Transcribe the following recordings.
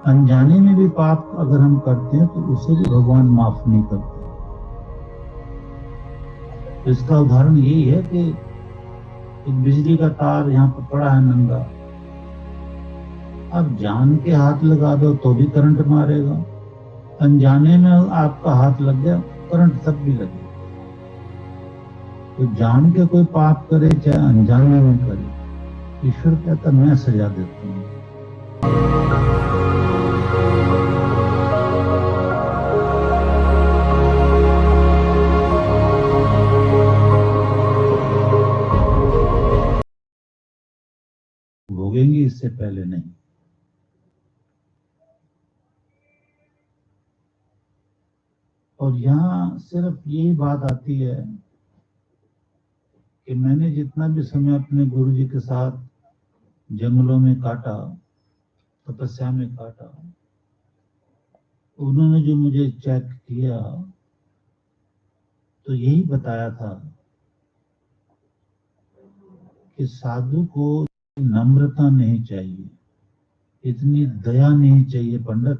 अनजाने में भी पाप अगर हम करते हैं तो उसे भी भगवान माफ नहीं करते। तो इसका उदाहरण यही है कि एक बिजली का तार यहाँ पर पड़ा है नंगा, अब जान के हाथ लगा दो तो भी करंट मारेगा, अनजाने में आपका हाथ लग गया करंट तब भी लगेगा। तो जान के कोई पाप करे चाहे अनजाने में करे, ईश्वर कहता मैं सजा देता हूँ। भोगेंगे, इससे पहले नहीं। और यहां सिर्फ यही बात आती है कि मैंने जितना भी समय अपने गुरु जी के साथ जंगलों में काटा, तपस्या में काटा, उन्होंने जो मुझे चेक किया तो यही बताया था कि साधु को नम्रता नहीं चाहिए, इतनी दया नहीं चाहिए पंडित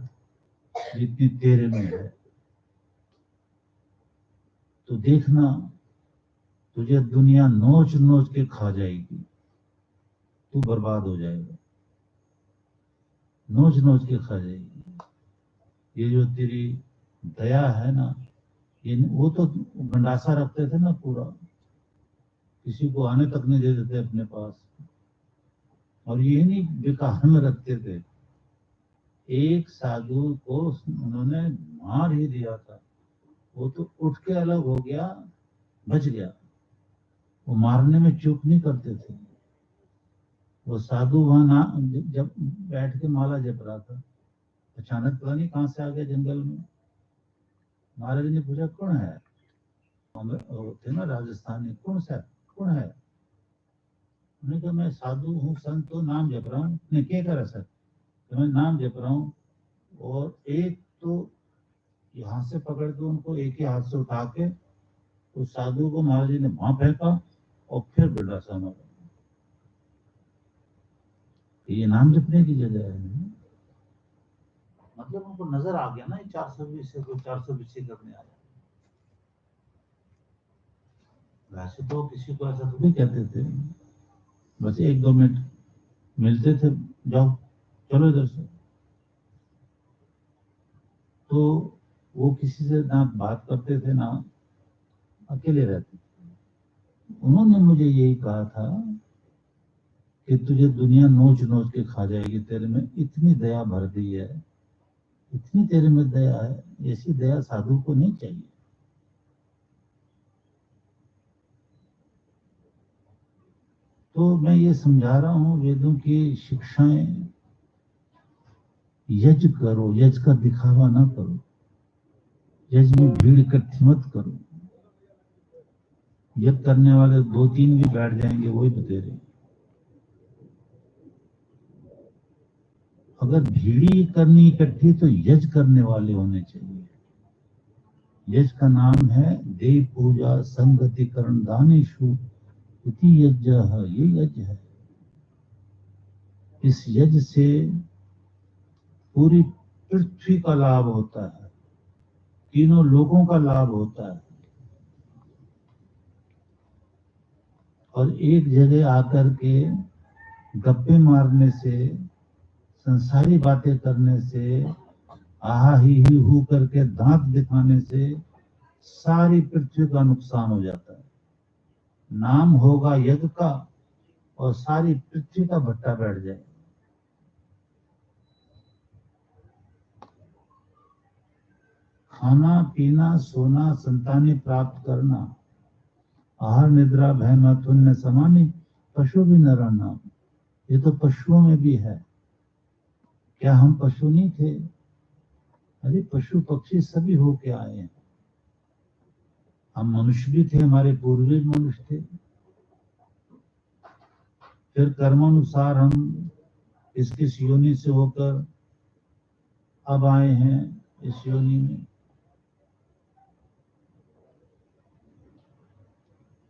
जितनी तेरे में है। तो देखना तुझे दुनिया नोच नोच के खा जाएगी, तू बर्बाद हो जाएगा, नोच नोच के खा जाएगी। ये जो तेरी दया है ना, ये वो तो गंडासा रखते थे ना पूरा, किसी को आने तक नहीं देते थे अपने पास, और ये नहीं बेकार में रखते थे। एक साधु को उन्होंने मार ही दिया था, वो तो उठ के अलग हो गया, बच गया, वो मारने में चूक नहीं करते थे। वो साधु वहां जब बैठ के माला जप रहा था, अचानक पता नहीं कहां से आ गया जंगल में। महाराज ने पूछा कौन है, थे ना राजस्थानी, कौन सा कौन है? उन्होंने कहा मैं साधु हूँ, संत हूँ, नाम जप रहा हूँ। ने क्या करा सर? तो मैं नाम जप रहा हूँ, और एक तो यहाँ से पकड़ के उनको एक ही हाथ से उठा के उस साधु को महाराज जी ने वहां फेंका और फिर गंडासा मारा। ये नाम जपने की जगह है। मतलब उनको नजर आ गया ना 420 से कोई 420 करने आया। वैसे तो किसी को ऐसा थोड़ी कहते थे, बस 1-2 मिनट मिलते थे, जाओ चलो इधर से। तो वो किसी से ना बात करते थे, ना अकेले रहते थे। उन्होंने मुझे यही कहा था कि तुझे दुनिया नोच नोच के खा जाएगी, तेरे में इतनी दया भर दी है, इतनी तेरे में दया है, ऐसी दया साधु को नहीं चाहिए। तो मैं ये समझा रहा हूं, वेदों की शिक्षाएं, यज्ञ करो, यज्ञ का दिखावा ना करो, यज्ञ में भीड़ इकट्ठी मत करो। यज्ञ करने वाले 2-3 भी बैठ जाएंगे, वही बतेरे। अगर भीड़ी करनी इकट्ठी तो यज्ञ करने वाले होने चाहिए। यज्ञ का नाम है देव पूजा संगति करण दानेशु इति यज्ञ, ये यज्ञ है। इस यज्ञ से पूरी पृथ्वी का लाभ होता है, तीनों लोगों का लाभ होता है। और एक जगह आकर के गप्पे मारने से, संसारी बातें करने से, आहा ही हु करके दांत दिखाने से सारी पृथ्वी का नुकसान हो जाता है। नाम होगा यज्ञ का और सारी पृथ्वी का भट्टा बैठ जाए। खाना पीना सोना संतानें प्राप्त करना, आहार निद्रा भय मैथुन समानी पशु भी न रहना, ये तो पशुओं में भी है। क्या हम पशु नहीं थे? अरे पशु पक्षी सभी होके आए हैं। हम मनुष्य भी थे, हमारे पूर्वज मनुष्य थे, फिर कर्मानुसार हम इस योनि से होकर अब आए हैं इस योनि में।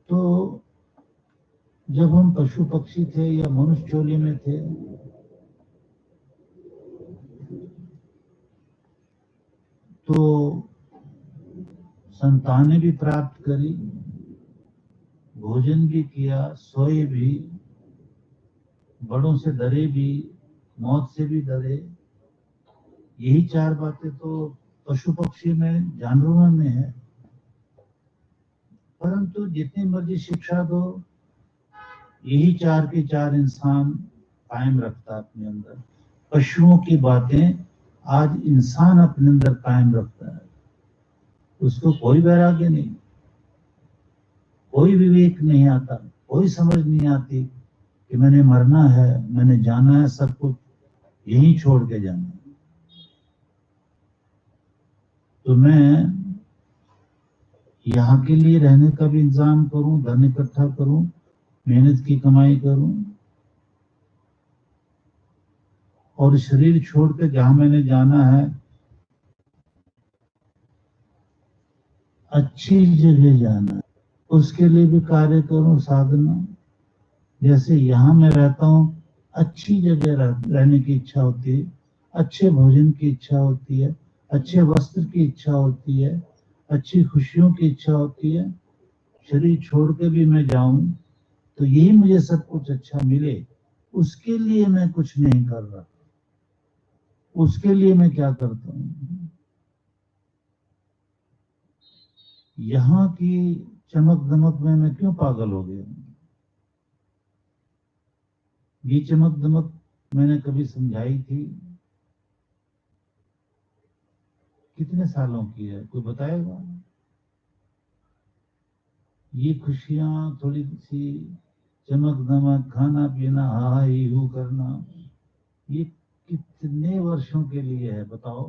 तो जब हम पशु पक्षी थे या मनुष्य चोली में थे, संतानें भी प्राप्त करी, भोजन भी किया, सोए भी, बड़ों से डरे भी, मौत से भी डरे। यही चार बातें तो पशु पक्षी में, जानवरों में है। परंतु जितनी मर्जी शिक्षा दो, यही चार के चार इंसान कायम रखता है अपने अंदर। पशुओं की बातें आज इंसान अपने अंदर कायम रखता है। उसको कोई वैराग्य नहीं, कोई विवेक नहीं आता, कोई समझ नहीं आती कि मैंने मरना है, मैंने जाना है, सब कुछ यहीं छोड़ के जाना है। तो मैं यहाँ के लिए रहने का भी इंतजाम करूं, धन इकट्ठा करूं, मेहनत की कमाई करूं, और शरीर छोड़ के जहां मैंने जाना है अच्छी जगह जाना है, उसके लिए भी कार्य करूं, साधना। जैसे यहाँ मैं रहता हूँ, अच्छी जगह रहने की इच्छा होती है, अच्छे भोजन की इच्छा होती है, अच्छे वस्त्र की इच्छा होती है, अच्छी खुशियों की इच्छा होती है। शरीर छोड़ के भी मैं जाऊं तो यही मुझे सब कुछ अच्छा मिले, उसके लिए मैं कुछ नहीं कर रहा। उसके लिए मैं क्या करता हूँ? यहाँ की चमक दमक में मैं क्यों पागल हो गया? ये चमक दमक मैंने कभी समझाई थी? कितने सालों की है, कोई बताएगा? ये खुशियां, थोड़ी सी चमक दमक, खाना पीना, हा ही हू करना, ये कितने वर्षों के लिए है बताओ?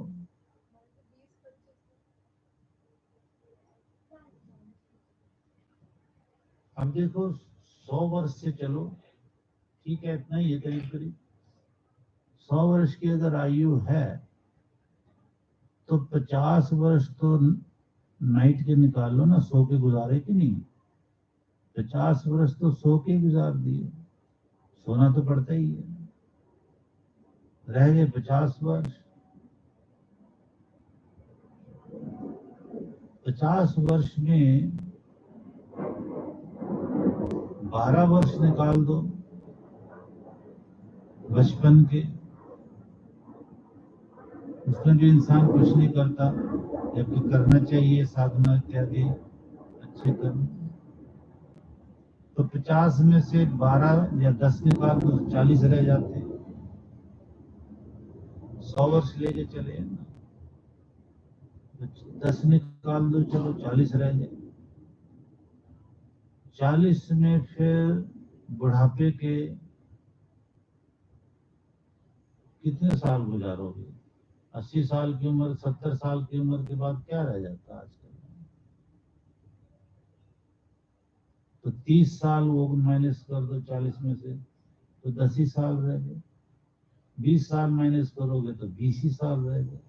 अब देखो, 100 वर्ष से चलो, ठीक है, इतना ही है करीब करीब। 100 वर्ष की अगर आयु है तो 50 वर्ष तो नाइट के निकाल लो ना, सो के गुजारे कि नहीं? 50 वर्ष तो सो के गुजार दिए। सोना तो पड़ता ही है। रह गए 50 वर्ष। 50 वर्ष में 12 वर्ष निकाल दो बचपन के, उसमें भी इंसान कुछ नहीं करता, जबकि करना चाहिए साधना इत्यादि अच्छे कर्म। तो 50 में से 12 या 10 निकाल दो, 40 रह जाते। 100 वर्ष लेके चले ना, 10 निकाल दो, चलो 40 रह गए। 40 में फिर बुढ़ापे के कितने साल गुजारोगे? 80 साल की उम्र, 70 साल की उम्र के बाद क्या रह जाता है आजकल? तो 30 साल वो माइनस कर दो 40 में से, तो 10 ही साल रह गए। 20 साल माइनस करोगे तो 20 ही साल रह गए।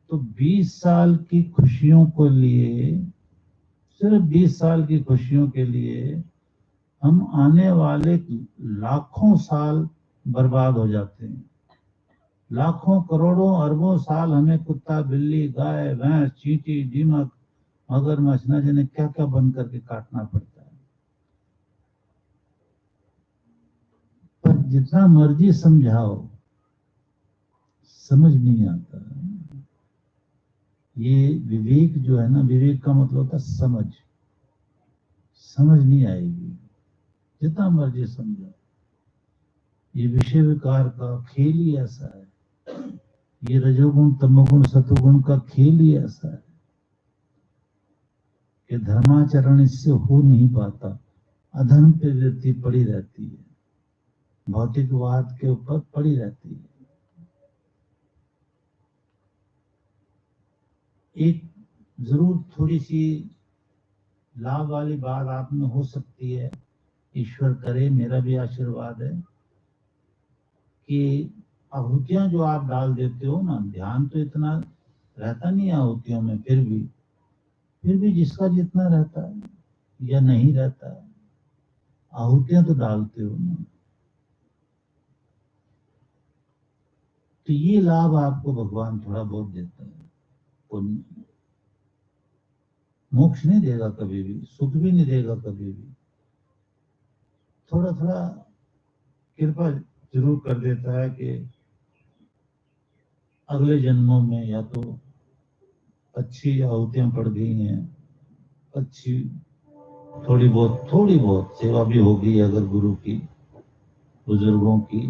तो 20 साल की खुशियों को लिए, सिर्फ 20 साल की खुशियों के लिए हम आने वाले लाखों साल बर्बाद हो जाते हैं। लाखों करोड़ों अरबों साल हमें कुत्ता, बिल्ली, गाय, भैंस, चींटी, दीमक, मगरमच्छ न जाने क्या क्या बन करके काटना पड़ता है। पर जितना मर्जी समझाओ, समझ नहीं आता। ये विवेक जो है ना, विवेक का मतलब होता है समझ। समझ नहीं आएगी जितना मर्जी समझो। ये विषय विकार का खेल ही ऐसा है। ये रजोगुण, तमोगुण, सतोगुण का खेल ही ऐसा है कि धर्माचरण इससे हो नहीं पाता। अधर्म पे व्यक्ति पड़ी रहती है, भौतिकवाद के ऊपर पड़ी रहती है। एक जरूर थोड़ी सी लाभ वाली बात आप में हो सकती है, ईश्वर करे, मेरा भी आशीर्वाद है कि आहुतियां जो आप डाल देते हो ना, ध्यान तो इतना रहता नहीं आहुतियों में, फिर भी जिसका जितना रहता है या नहीं रहता है, आहुतियां तो डालते हो ना। तो ये लाभ आपको भगवान थोड़ा बहुत देता है, पुण्य। मोक्ष नहीं देगा कभी भी, सुख भी नहीं देगा कभी भी। थोड़ा थोड़ा कृपा जरूर कर देता है कि अगले जन्मों में या तो अच्छी आहुतियां पड़ गई हैं, अच्छी थोड़ी बहुत सेवा भी होगी अगर गुरु की, बुजुर्गों की,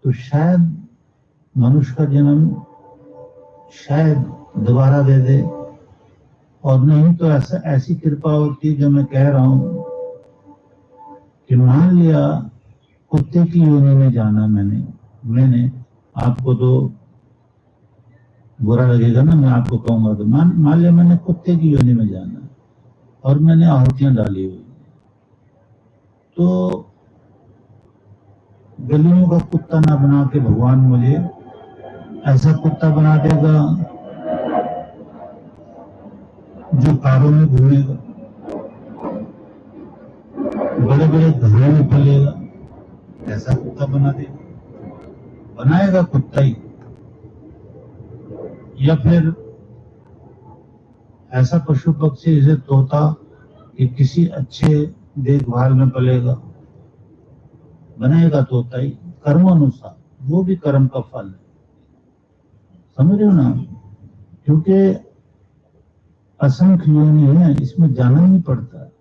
तो शायद मनुष्य का जन्म शायद दोबारा दे दे। और नहीं तो ऐसी कृपा होती है जो मैं कह रहा हूं कि मान लिया कुत्ते की योनि में जाना मैंने आपको तो बुरा लगेगा ना, मैं आपको कहूंगा तो मान लिया मैंने कुत्ते की योनि में जाना और मैंने आहुतियां डाली हुई, तो गलियों का कुत्ता ना बना के भगवान मुझे ऐसा कुत्ता बना देगा जो कारों में घूमेगा, बड़े बड़े घरों में पलेगा, ऐसा कुत्ता बना देगा, बनाएगा कुत्ता ही। या फिर ऐसा पशु पक्षी जैसे तोता कि किसी अच्छे देखभाल में पलेगा, बनाएगा तोता ही, कर्म अनुसार, वो भी कर्म का फल है, समझ रहे हो ना। क्योंकि असंख्य योनि है, इसमें जाना नहीं पड़ता है।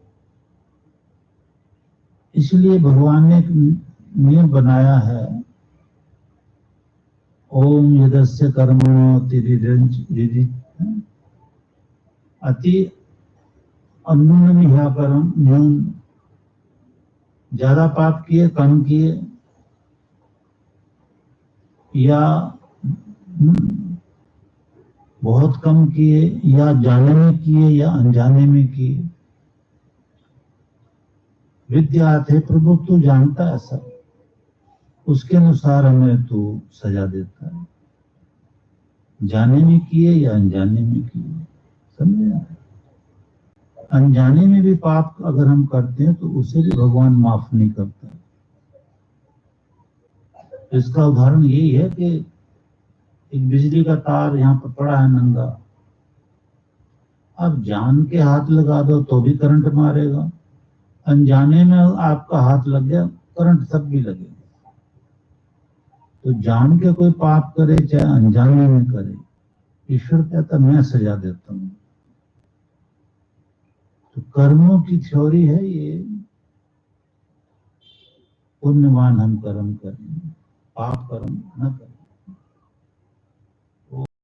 इसलिए भगवान ने एक नियम बनाया है, ओम यदस्य कर्मणो तिरिदि अति अन्यूनमिहा परम न्यून, ज्यादा पाप किए कम किए या बहुत कम किए या जाने में किए या अनजाने में किए, विद्या थे प्रभु तू जानता है सब, उसके अनुसार हमें तू सजा देता है, जाने में किए या अनजाने में किए, समझे। अनजाने में भी पाप अगर हम करते हैं तो उसे भी भगवान माफ नहीं करता। इसका उदाहरण यही है कि एक बिजली का तार यहाँ पर पड़ा है नंगा, अब जान के हाथ लगा दो तो भी करंट मारेगा, अनजाने में आपका हाथ लग गया करंट तब भी लगेगा। तो जान के कोई पाप करे चाहे अनजाने में करे, ईश्वर कहता मैं सजा देता हूं। तो कर्मों की थ्योरी है ये, पुण्यवान हम कर्म करें, पाप कर्म न करें।